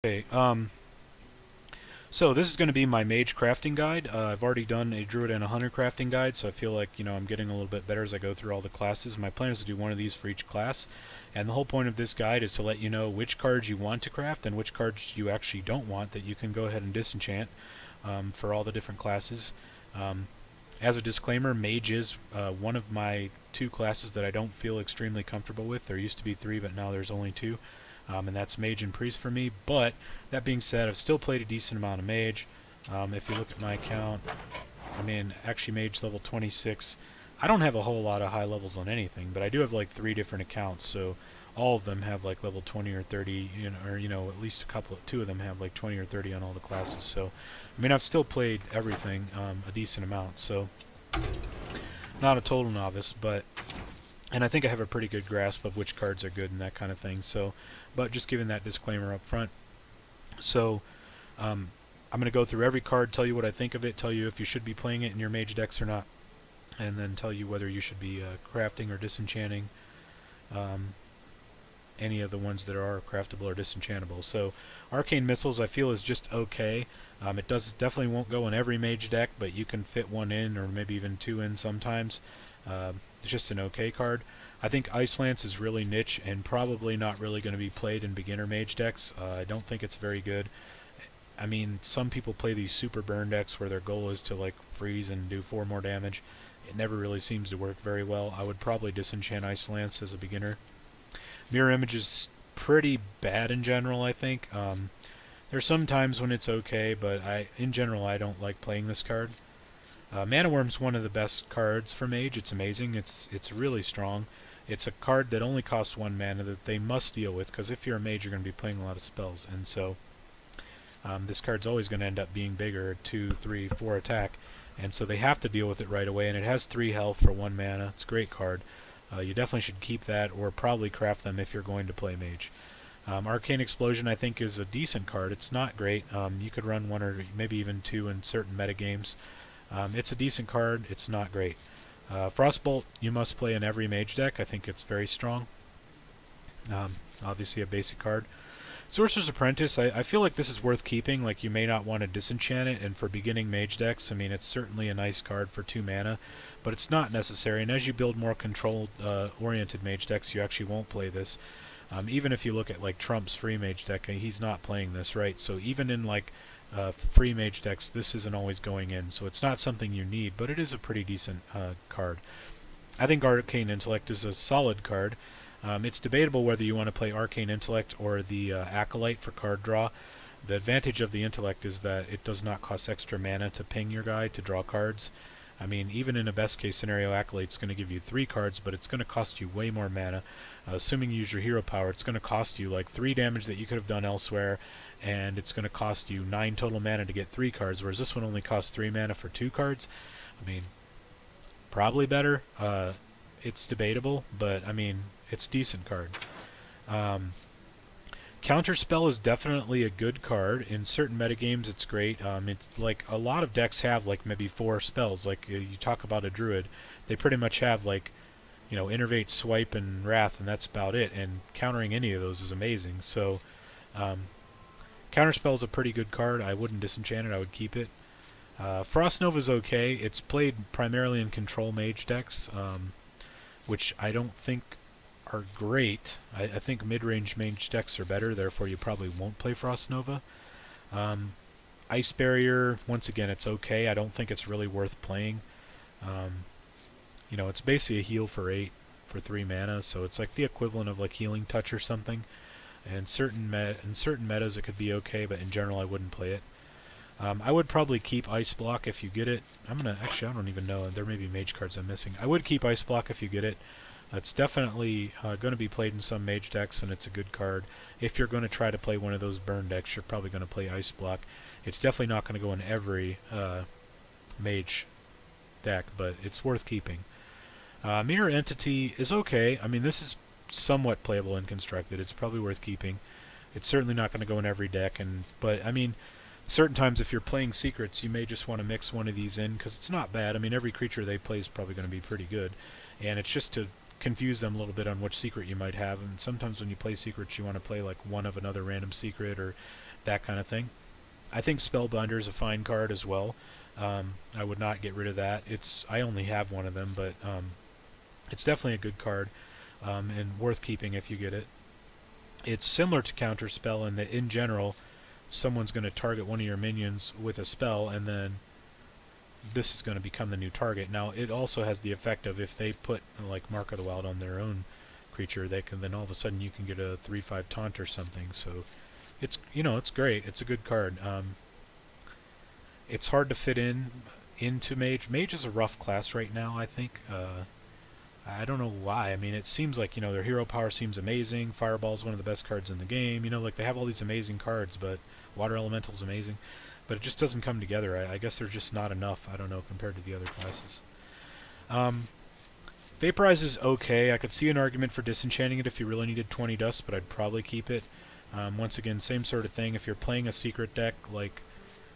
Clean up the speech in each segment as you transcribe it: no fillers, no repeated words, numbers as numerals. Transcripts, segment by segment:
Okay, so this is going to be my mage crafting guide. I've already done a druid and a hunter crafting guide, so I feel like, I'm getting a little bit better as I go through all the classes. My plan is to do one of these for each class, and the whole point of this guide is to let you know which cards you want to craft and which cards you actually don't want that you can go ahead and disenchant for all the different classes. Um, as a disclaimer, mage is one of my two classes that I don't feel extremely comfortable with. There used to be three, but now there's only two. And that's Mage and Priest for me. But that being said, I've still played a decent amount of Mage. If you look at my account, actually Mage level 26. I don't have a whole lot of high levels on anything, but I do have like 3 different accounts, so all of them have like level 20 or 30, at least two of them have like 20 or 30 on all the classes. So, I've still played everything a decent amount, so not a total novice, and I think I have a pretty good grasp of which cards are good and that kind of thing. So, but just giving that disclaimer up front. So, I'm going to go through every card, tell you what I think of it, tell you if you should be playing it in your mage decks or not, and then tell you whether you should be crafting or disenchanting any of the ones that are craftable or disenchantable. So, Arcane Missiles I feel is just okay. It definitely won't go in every mage deck, but you can fit one in or maybe even two in sometimes. It's just an okay card. I think Ice Lance is really niche and probably not really going to be played in beginner mage decks. I don't think it's very good. Some people play these super burn decks where their goal is to like freeze and do 4 more damage. It never really seems to work very well. I would probably disenchant Ice Lance as a beginner. Mirror Image is pretty bad in general, I think. There's some times when it's okay, but in general, I don't like playing this card. Mana Worm's one of the best cards for Mage. It's amazing. It's really strong. It's a card that only costs 1 mana that they must deal with, because if you're a Mage, you're going to be playing a lot of spells, and so this card's always going to end up being bigger, 2, 3, 4 attack, and so they have to deal with it right away, and it has 3 health for 1 mana. It's a great card. You definitely should keep that, or probably craft them if you're going to play Mage. Arcane Explosion, I think, is a decent card. It's not great. You could run 1 or maybe even 2 in certain metagames. It's a decent card. It's not great. Frostbolt, you must play in every Mage deck. I think it's very strong. Obviously a basic card. Sorcerer's Apprentice, I feel like this is worth keeping. Like, you may not want to disenchant it, and for beginning Mage decks, it's certainly a nice card for 2 mana, but it's not necessary, and as you build more control-oriented Mage decks, you actually won't play this. Even if you look at, like, Trump's free Mage deck, he's not playing this, right? So even in, like, free Mage decks, this isn't always going in, so it's not something you need, but it is a pretty decent card. I think Arcane Intellect is a solid card. It's debatable whether you want to play Arcane Intellect or the Acolyte for card draw. The advantage of the Intellect is that it does not cost extra mana to ping your guy to draw cards. Even in a best case scenario, Acolyte's going to give you 3 cards, but it's going to cost you way more mana. Assuming you use your hero power, it's going to cost you like 3 damage that you could have done elsewhere, and it's going to cost you 9 total mana to get 3 cards, whereas this one only costs 3 mana for 2 cards. Probably better. It's debatable, but it's a decent card. Counterspell is definitely a good card. In certain metagames, it's great. It's like a lot of decks have like maybe 4 spells. Like you talk about a druid, they pretty much have like, Innervate, Swipe, and Wrath, and that's about it. And countering any of those is amazing. So, Counterspell is a pretty good card. I wouldn't disenchant it. I would keep it. Frost Nova is okay. It's played primarily in control mage decks, which I don't think are great. I think mid-range mage decks are better, therefore you probably won't play Frost Nova. Ice Barrier, once again, it's okay. I don't think it's really worth playing. It's basically a heal for 8 for 3 mana, so it's like the equivalent of like Healing Touch or something. And in certain metas it could be okay, but in general I wouldn't play it. I would probably keep Ice Block if you get it. Actually, I don't even know. There may be mage cards I'm missing. I would keep Ice Block if you get it. It's definitely going to be played in some mage decks, and it's a good card. If you're going to try to play one of those burn decks, you're probably going to play Ice Block. It's definitely not going to go in every mage deck, but it's worth keeping. Mirror Entity is okay. This is somewhat playable and constructed. It's probably worth keeping. It's certainly not going to go in every deck, but certain times if you're playing secrets, you may just want to mix one of these in, because it's not bad. Every creature they play is probably going to be pretty good, and it's just to confuse them a little bit on which secret you might have. And sometimes when you play secrets, you want to play like one of another random secret, or that kind of thing. I think Spellbinder is a fine card as well. I would not get rid of that. I only have one of them, but it's definitely a good card and worth keeping if you get it. It's similar to Counterspell in that, in general, someone's going to target one of your minions with a spell, and then this is going to become the new target. Now, it also has the effect of if they put like Mark of the Wild on their own creature, they can then all of a sudden you can get a 3/5 taunt or something. So it's it's great. It's a good card. It's hard to fit into Mage. Mage is a rough class right now, I think. I don't know why. I mean, it seems like, their hero power seems amazing. Fireball's one of the best cards in the game. Like they have all these amazing cards, but Water Elemental's amazing. But it just doesn't come together. I guess there's just not enough, I don't know, compared to the other classes. Vaporize is okay. I could see an argument for disenchanting it if you really needed 20 dust, but I'd probably keep it. Once again, same sort of thing. If you're playing a secret deck, like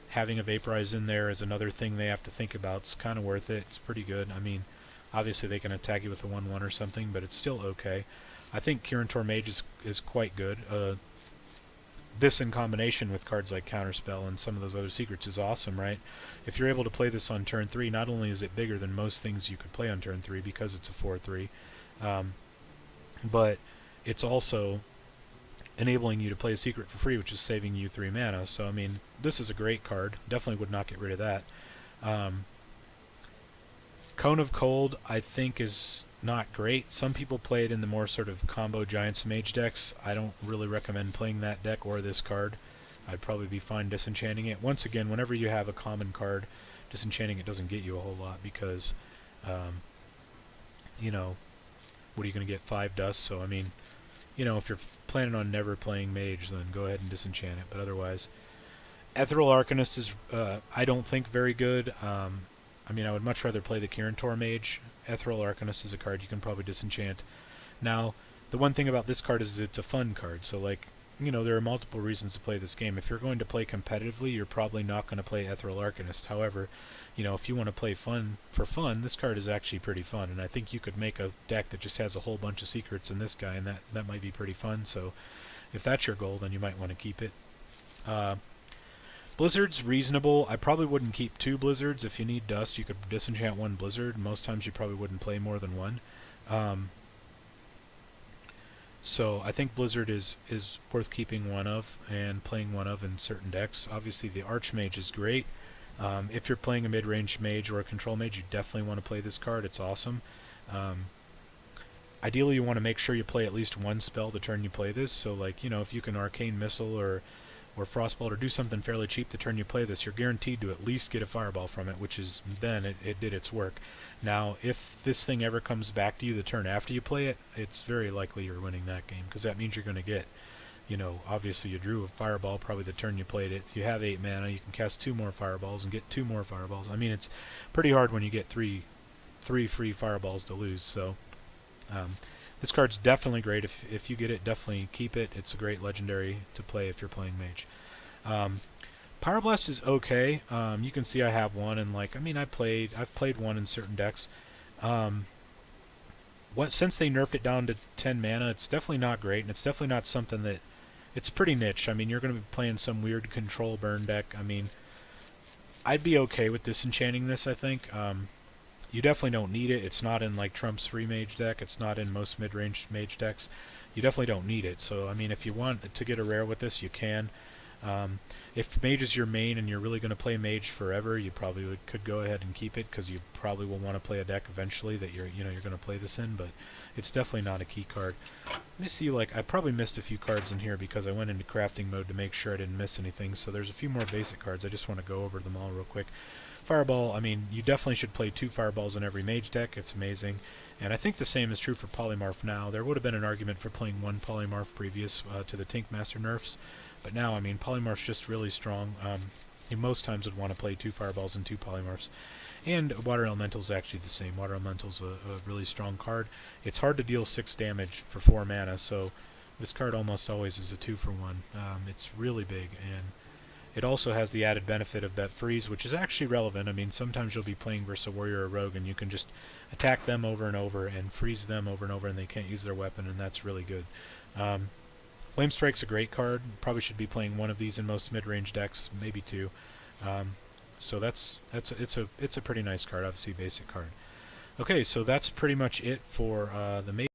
having a Vaporize in there is another thing they have to think about. It's kind of worth it. It's pretty good. I mean, obviously they can attack you with a 1/1 or something, but it's still okay. I think Kirin Mage is quite good. This in combination with cards like Counterspell and some of those other secrets is awesome, right? If you're able to play this on turn 3, not only is it bigger than most things you could play on turn 3 because it's a 4/3, but it's also enabling you to play a secret for free, which is saving you 3 mana. So, I mean, this is a great card. Definitely would not get rid of that. Cone of Cold, I think, is not great. Some people play it in the more sort of combo Giants Mage decks. I don't really recommend playing that deck or this card. I'd probably be fine disenchanting it. Once again, whenever you have a common card, disenchanting it doesn't get you a whole lot because, what are you going to get? 5 dust? So, I mean, if you're planning on never playing Mage, then go ahead and disenchant it. But otherwise, Ethereal Arcanist is, I don't think, very good. I mean, I would much rather play the Kirin Mage. Ethereal Arcanist is a card you can probably disenchant. Now, the one thing about this card is it's a fun card. So, like, there are multiple reasons to play this game. If you're going to play competitively, you're probably not going to play Ethereal Arcanist. However, if you want to play for fun, this card is actually pretty fun. And I think you could make a deck that just has a whole bunch of secrets in this guy, and that might be pretty fun. So, if that's your goal, then you might want to keep it. Blizzard's reasonable. I probably wouldn't keep 2 Blizzards. If you need dust, you could disenchant 1 Blizzard. Most times you probably wouldn't play more than 1. So I think Blizzard is worth keeping 1 of and playing 1 of in certain decks. Obviously the Archmage is great. If you're playing a mid-range mage or a control mage, you definitely want to play this card. It's awesome. Ideally you want to make sure you play at least 1 spell the turn you play this. So, like, if you can Arcane Missile or Frostbolt or do something fairly cheap the turn you play this, you're guaranteed to at least get a Fireball from it, which is then it did its work. Now, if this thing ever comes back to you the turn after you play it, it's very likely you're winning that game, because that means you're going to get, obviously you drew a Fireball probably the turn you played it. You have 8 mana, you can cast 2 more Fireballs and get 2 more Fireballs. I mean, it's pretty hard when you get three free Fireballs to lose, so this card's definitely great. If you get it, definitely keep it. It's a great legendary to play if you're playing Mage. Pyroblast is okay. You can see I have 1, and I've played 1 in certain decks. Since they nerfed it down to 10 mana, it's definitely not great, and it's definitely not something that... It's pretty niche. I mean, you're going to be playing some weird control burn deck. I mean, I'd be okay with disenchanting this, I think. You definitely don't need it. It's not in Trump's free mage deck. It's not in most mid-range mage decks. You definitely don't need it. So, I mean, if you want to get a rare with this, you can. If Mage is your main and you're really going to play Mage forever, you probably could go ahead and keep it, because you probably will want to play a deck eventually that you're going to play this in. But it's definitely not a key card. Let me see. I probably missed a few cards in here because I went into crafting mode to make sure I didn't miss anything. So there's a few more basic cards. I just want to go over them all real quick. Fireball, I mean, you definitely should play 2 Fireballs in every Mage deck. It's amazing. And I think the same is true for Polymorph now. There would have been an argument for playing 1 Polymorph previous to the Tinkmaster nerfs. But now, I mean, Polymorph's just really strong. You most times would want to play 2 Fireballs and 2 Polymorphs. And Water Elemental's actually the same. Water Elemental's a really strong card. It's hard to deal 6 damage for 4 mana, so this card almost always is a 2-for-1. It's really big, and it also has the added benefit of that freeze, which is actually relevant. I mean, sometimes you'll be playing versus a warrior or a rogue, and you can just attack them over and over and freeze them over and over, and they can't use their weapon, and that's really good. Flame Strike's a great card. Probably should be playing one of these in most mid-range decks, maybe two. So it's a pretty nice card, obviously basic card. Okay, so that's pretty much it for the Mage.